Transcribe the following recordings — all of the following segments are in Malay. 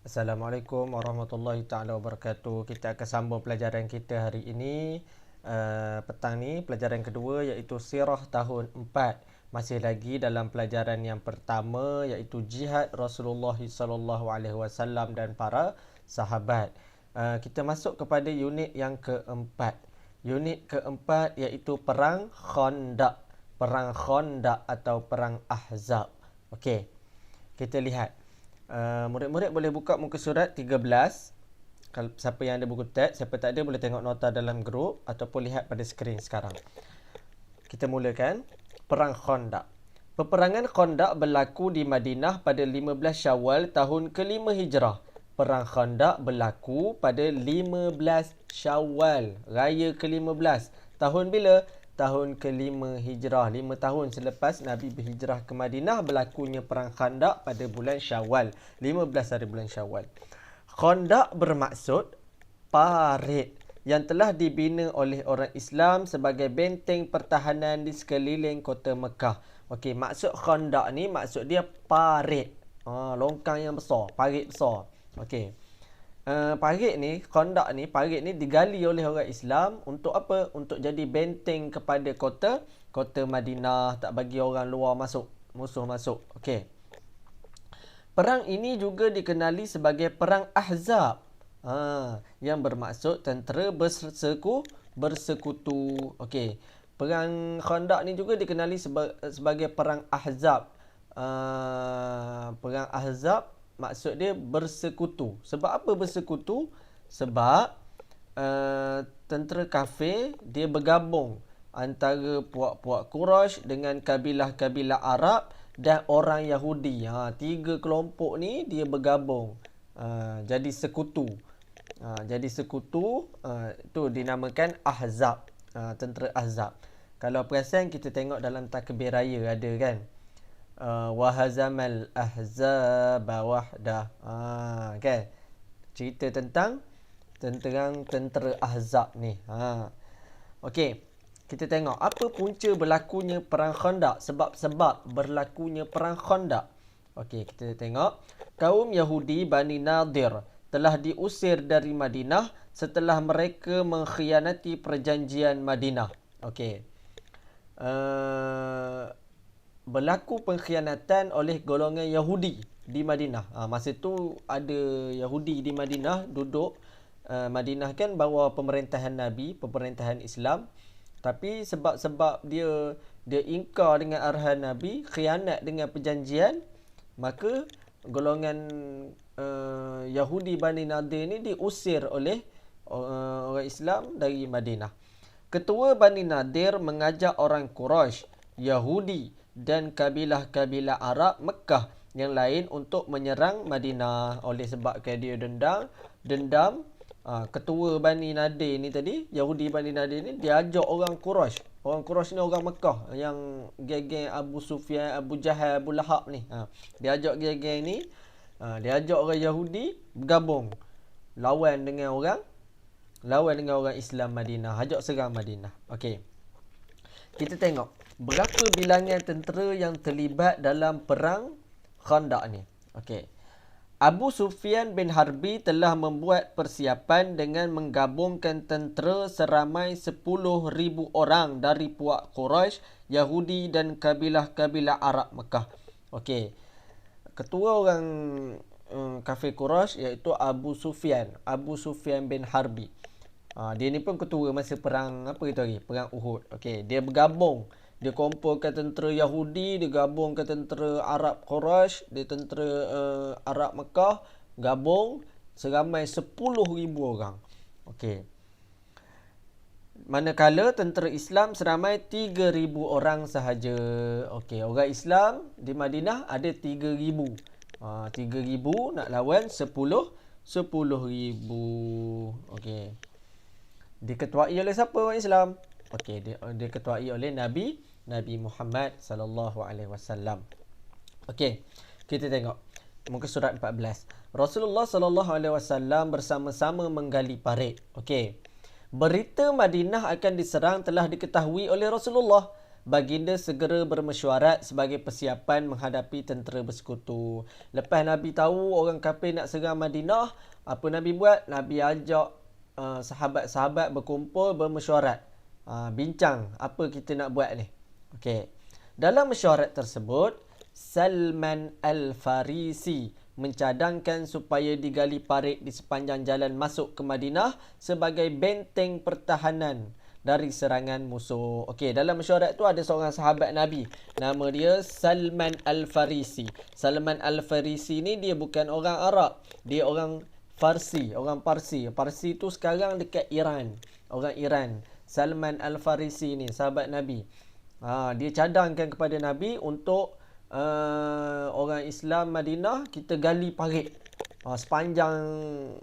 Assalamualaikum warahmatullahi taala wabarakatuh. Kita akan sambung pelajaran kita hari ini. Petang ni pelajaran kedua iaitu Sirah tahun 4. Masih lagi dalam pelajaran yang pertama iaitu jihad Rasulullah sallallahu alaihi wasallam dan para sahabat. Kita masuk kepada unit yang keempat. Unit keempat iaitu perang Khandaq. Perang Khandaq atau perang Ahzab. Okey. Kita lihat. Murid-murid boleh buka muka surat 13. Kalau siapa yang ada buku teks, siapa tak ada boleh tengok nota dalam grup ataupun lihat pada skrin sekarang. Kita mulakan perang Khandaq. Peperangan Khandaq berlaku di Madinah pada 15 Syawal tahun ke-5 Hijrah. Perang Khandaq berlaku pada 15 Syawal, raya ke-15. Tahun bila? Tahun ke-5 Hijrah. 5 tahun selepas Nabi berhijrah ke Madinah, berlakunya perang Khandaq pada bulan Syawal. 15 hari bulan Syawal. Khandaq bermaksud parit yang telah dibina oleh orang Islam sebagai benteng pertahanan di sekeliling kota Mekah. Okey, maksud Khandaq ni maksud dia parit. Longkang yang besar, parit besar. Okey. Parit ni digali oleh orang Islam untuk apa? Untuk jadi benteng kepada kota Madinah, tak bagi orang luar masuk, musuh masuk. Okey. Perang ini juga dikenali sebagai perang Ahzab. Yang bermaksud tentera bersekutu. Okey. Perang Khandaq ni juga dikenali sebagai perang Ahzab. Perang Ahzab maksud dia bersekutu. Sebab apa bersekutu? Sebab tentera kafir dia bergabung antara puak-puak Quraisy dengan kabilah-kabilah Arab dan orang Yahudi. Tiga kelompok ni dia bergabung. Jadi sekutu. Jadi sekutu tu dinamakan Ahzab. Tentera Ahzab. Kalau perasan kita tengok dalam takbir raya ada kan? Wahazamal ahzaba wahdah. Kan? Cerita tentang tentera Ahzab ni. Okey. Kita tengok apa punca berlakunya perang Khandaq, sebab-sebab berlakunya perang Khandaq. Okey, kita tengok kaum Yahudi Bani Nadir telah diusir dari Madinah setelah mereka mengkhianati perjanjian Madinah. Okey. Berlaku pengkhianatan oleh golongan Yahudi di Madinah. Masa tu ada Yahudi di Madinah duduk. Madinah kan bawah pemerintahan Nabi, pemerintahan Islam. Tapi sebab dia ingkar dengan arahan Nabi, khianat dengan perjanjian, maka golongan Yahudi Bani Nadir ni diusir oleh orang Islam dari Madinah. Ketua Bani Nadir mengajak orang Quraisy, Yahudi dan kabilah-kabilah Arab Mekah yang lain untuk menyerang Madinah. Oleh sebab dia dendam, ketua Bani Nadir ni tadi, Yahudi Bani Nadir ni dia ajak orang Quraisy. Orang Quraisy ni orang Mekah yang geng-geng Abu Sufyan, Abu Jahal, Abu Lahab ni. Dia ajak geng-geng ni, dia ajak orang Yahudi bergabung lawan dengan orang Islam Madinah, ajak serang Madinah. Okey. Kita tengok berapa bilangan tentera yang terlibat dalam perang Khandaq ni. Okey. Abu Sufyan bin Harbi telah membuat persiapan dengan menggabungkan tentera seramai 10,000 orang dari puak Quraisy, Yahudi dan kabilah-kabilah Arab Mekah. Okey. Ketua orang kafir Quraisy iaitu Abu Sufyan bin Harbi. Dia ni pun ketua masa perang apa itu lagi? Perang Uhud. Okey, dia bergabung. Dia kumpulkan tentera Yahudi, dia gabungkan tentera Arab Quraisy, dia tentera Arab Mekah, gabung seramai 10,000 orang. Okey. Manakala tentera Islam seramai 3,000 orang sahaja. Okey, orang Islam di Madinah ada 3,000. 3,000 nak lawan 10,000. Okey. Diketuai oleh siapa orang Islam? Okey, dia ketuai oleh Nabi Muhammad sallallahu alaihi wasallam. Okey, kita tengok muka surat 14. Rasulullah sallallahu alaihi wasallam bersama-sama menggali parit. Okey. Berita Madinah akan diserang telah diketahui oleh Rasulullah. baginda segera bermesyuarat sebagai persiapan menghadapi tentera bersekutu. Lepas Nabi tahu orang kafir nak serang Madinah, apa Nabi buat? Nabi ajak sahabat-sahabat berkumpul bermesyuarat. Bincang apa kita nak buat ni. Okey. Dalam mesyuarat tersebut, Salman Al-Farisi mencadangkan supaya digali parit di sepanjang jalan masuk ke Madinah sebagai benteng pertahanan dari serangan musuh. Okey, dalam mesyuarat tu ada seorang sahabat Nabi. Nama dia Salman Al-Farisi. Salman Al-Farisi ni dia bukan orang Arab. Dia orang Farsi, orang Parsi. Parsi tu sekarang dekat Iran. Orang Iran. Salman Al-Farisi ni sahabat Nabi. Dia cadangkan kepada Nabi untuk orang Islam Madinah kita gali parit. Sepanjang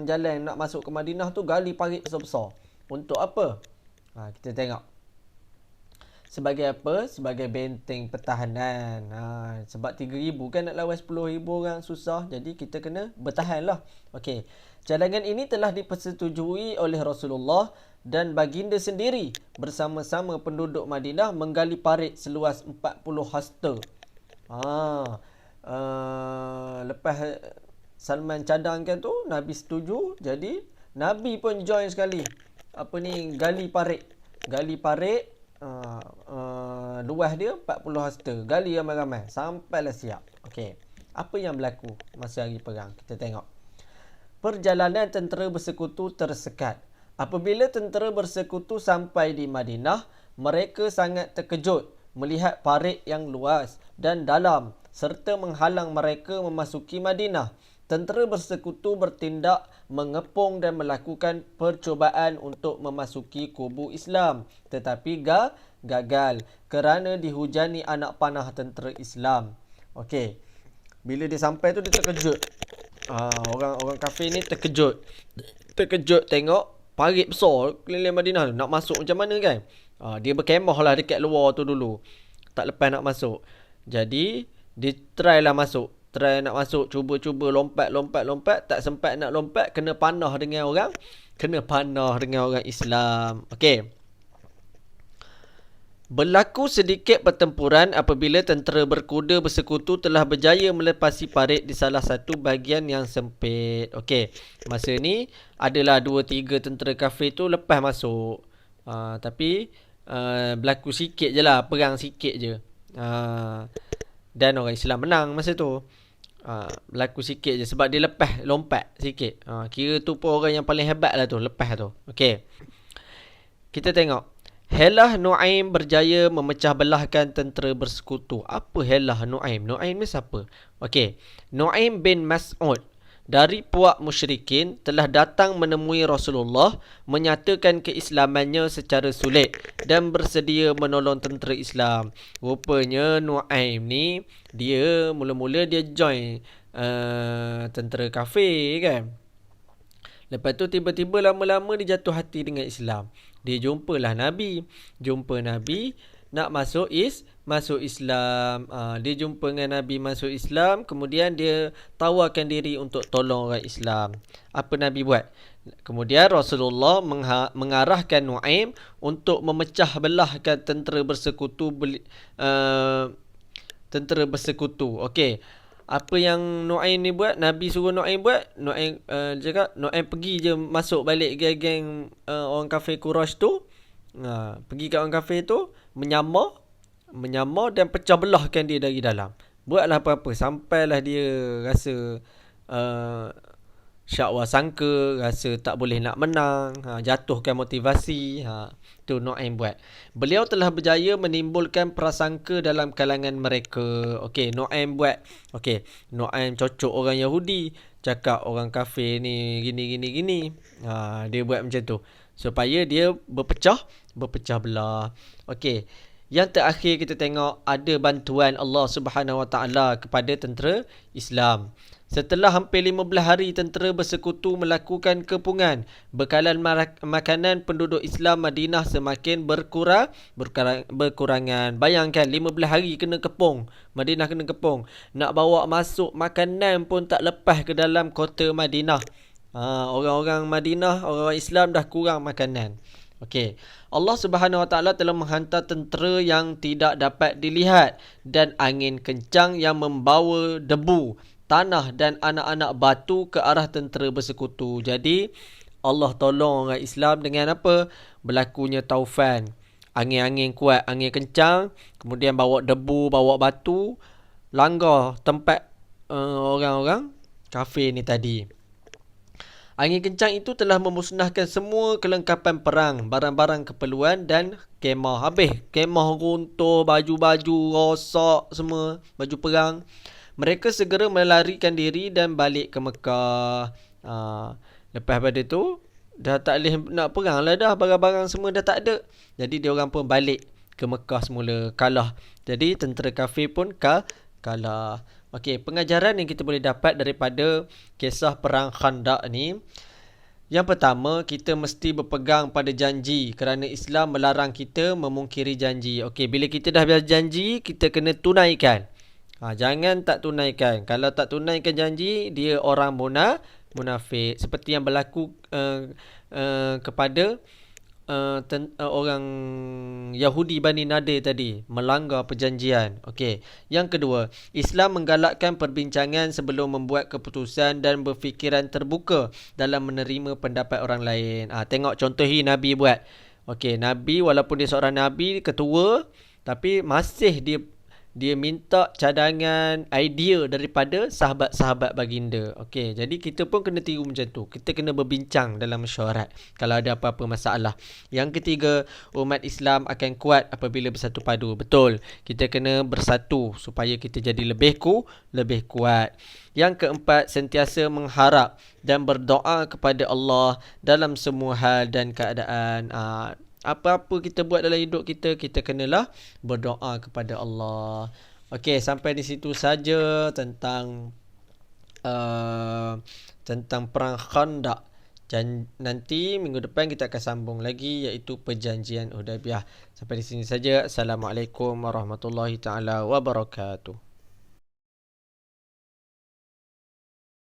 jalan nak masuk ke Madinah tu gali parit besar-besar. Untuk apa? Kita tengok. Sebagai apa? Sebagai benteng pertahanan. Sebab 3,000 kan nak lawan 10,000 orang susah. Jadi kita kena bertahan lah. Okey. Cadangan ini telah dipersetujui oleh Rasulullah dan baginda sendiri bersama-sama penduduk Madinah menggali parit seluas 40 hasta. Lepas Salman cadangkan tu, Nabi setuju. Jadi Nabi pun join sekali. Gali parit. Luas dia 40 hasta. Gali ramai-ramai sampailah siap. Okey. Apa yang berlaku masa hari perang? Kita tengok. Perjalanan tentera bersekutu tersekat. Apabila tentera bersekutu sampai di Madinah, mereka sangat terkejut melihat parit yang luas dan dalam serta menghalang mereka memasuki Madinah. Tentera bersekutu bertindak mengepung dan melakukan percubaan untuk memasuki kubu Islam, tetapi gagal kerana dihujani anak panah tentera Islam. Okey. Bila dia sampai tu dia terkejut. Orang kafir ni terkejut tengok parit besar keliling Madinah tu. Nak masuk macam mana kan? Dia berkemah lah dekat luar tu dulu. Tak lepas nak masuk. Jadi, dia try nak masuk. Cuba lompat. Tak sempat nak lompat. Kena panah dengan orang Islam. Okey. Berlaku sedikit pertempuran apabila tentera berkuda bersekutu telah berjaya melepasi parit di salah satu bahagian yang sempit. Okey, masa ni adalah 2-3 tentera kafir tu lepas masuk. Tapi berlaku sikit je lah, perang sikit je. Dan orang Islam menang masa tu. Berlaku sikit je sebab dia lepas lompat sikit. Kira tu pun orang yang paling hebat lah tu, lepas tu. Okey. Kita tengok. Helah Nu'aim berjaya memecah belahkan tentera bersekutu. Apa Helah Nu'aim? Nu'aim ni siapa? Okey. Nu'aim bin Mas'ud dari puak musyrikin telah datang menemui Rasulullah, menyatakan keislamannya secara sulit dan bersedia menolong tentera Islam. Rupanya Nu'aim ni dia mula-mula dia join tentera kafir kan. Lepas tu tiba-tiba lama-lama dia jatuh hati dengan Islam. Dia jumpa Nabi nak masuk Islam. Dia jumpa dengan Nabi masuk Islam, kemudian dia tawarkan diri untuk tolong orang Islam. Apa Nabi buat? Kemudian Rasulullah mengarahkan Nu'aim untuk memecah belahkan tentera bersekutu. Okey. Apa yang Nu'aim ni buat? Nabi suruh Nu'aim buat. Nu'aim cakap Nu'aim pergi je masuk balik geng-geng orang kafir Quraisy tu. Pergi kat orang kafir tu, menyamar dan pecah belahkan dia dari dalam. Buatlah apa-apa sampailah dia rasa syak sangka, rasa tak boleh nak menang, jatuhkan motivasi. Tu Nu'aim buat. Beliau telah berjaya menimbulkan prasangka dalam kalangan mereka. Okey, Nu'aim buat. Okey, Nu'aim cocok orang Yahudi, cakap orang kafir ni gini. Dia buat macam tu supaya dia berpecah belah. Okey. Yang terakhir kita tengok ada bantuan Allah Subhanahu Wa Taala kepada tentera Islam. Setelah hampir 15 hari tentera bersekutu melakukan kepungan, bekalan makanan penduduk Islam Madinah semakin berkurangan. Bayangkan 15 hari kena kepung. Madinah kena kepung. Nak bawa masuk makanan pun tak lepas ke dalam kota Madinah. Orang-orang Madinah, orang Islam dah kurang makanan. Okey. Allah Subhanahu Wa Taala telah menghantar tentera yang tidak dapat dilihat dan angin kencang yang membawa debu, tanah dan anak-anak batu ke arah tentera bersekutu. Jadi Allah tolong orang Islam dengan apa? Berlakunya taufan. Angin-angin kuat, angin kencang, kemudian bawa debu, bawa batu, langgar tempat orang-orang kafir ni tadi. Angin kencang itu telah memusnahkan semua kelengkapan perang, barang-barang keperluan dan kemah. Habis kemah runtuh, baju-baju rosak semua, baju perang. Mereka segera melarikan diri dan balik ke Mekah. Lepas pada tu, dah tak boleh nak perang lah dah. Barang-barang semua dah tak ada. Jadi dia orang pun balik ke Mekah semula, kalah. Jadi tentera kafir pun kalah. Okey, pengajaran yang kita boleh dapat daripada kisah perang Khandaq ni, yang pertama, kita mesti berpegang pada janji kerana Islam melarang kita memungkiri janji. Okey, bila kita dah berjanji, kita kena tunaikan. Jangan tak tunaikan. Kalau tak tunaikan janji, dia orang munafik. Seperti yang berlaku kepada orang Yahudi Bani Nadir tadi, melanggar perjanjian. Okey. Yang kedua, Islam menggalakkan perbincangan sebelum membuat keputusan dan berfikiran terbuka dalam menerima pendapat orang lain. Tengok contoh ini Nabi buat. Okey, Nabi walaupun dia seorang Nabi, ketua, tapi masih dia minta cadangan, idea daripada sahabat-sahabat baginda. Okey, jadi kita pun kena tiru macam tu. Kita kena berbincang dalam mesyuarat kalau ada apa-apa masalah. Yang ketiga, umat Islam akan kuat apabila bersatu padu. Betul, kita kena bersatu supaya kita jadi lebih kuat. Yang keempat, sentiasa mengharap dan berdoa kepada Allah dalam semua hal dan keadaan. Apa-apa kita buat dalam hidup kita, kita kenalah berdoa kepada Allah. Okey, sampai di situ saja tentang perang Khandaq. Dan nanti minggu depan kita akan sambung lagi, iaitu perjanjian Hudaibiyah. Sampai di sini saja. Assalamualaikum warahmatullahi taala wabarakatuh.